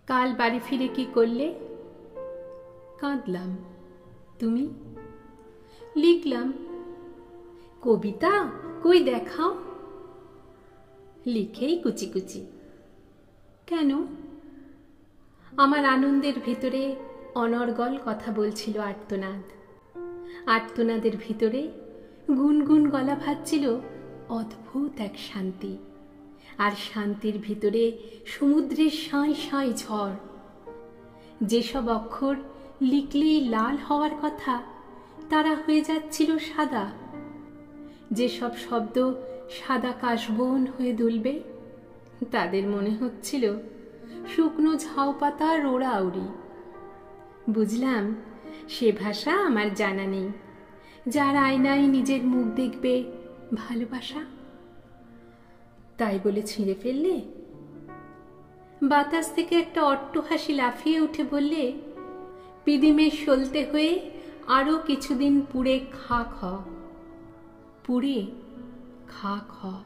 কাল বাড়ি ফিরে কি করলে? কাঁদলাম। তুমি? লিখলাম। কবিতা কই দেখাও। লিখেই কুচি কুচি। কেন? আমার আনন্দের ভিতরে অনর্গল কথা বলছিল আর্তনাদ। আর্তনাদের ভিতরে গুনগুন গলা ভাজছিল অদ্ভুত এক শান্তি। আর শান্তির ভিতরে সমুদ্রের সাঁই সাঁই ঝড়। যেসব অক্ষর লিখলেই লাল হওয়ার কথা তারা হয়ে যাচ্ছিল সাদা। যেসব শব্দ সাদা কাশবন হয়ে দুলবে তাদের মনে হচ্ছিল শুকনো ঝাউ পাতার ওড়াউড়ি। বুঝলাম সে ভাষা আমার জানা নেই, যার আয়নায় নিজের মুখ দেখবে ভালোবাসা। তাই বলে ছিঁড়ে ফেললে? বাতাস থেকে একটা অট্টহাসি লাফিয়ে উঠে বললে, পিদিমের সলতে হয়ে আরো কিছুদিন পুড়ে খাক হ। পুড়ে খাক হ।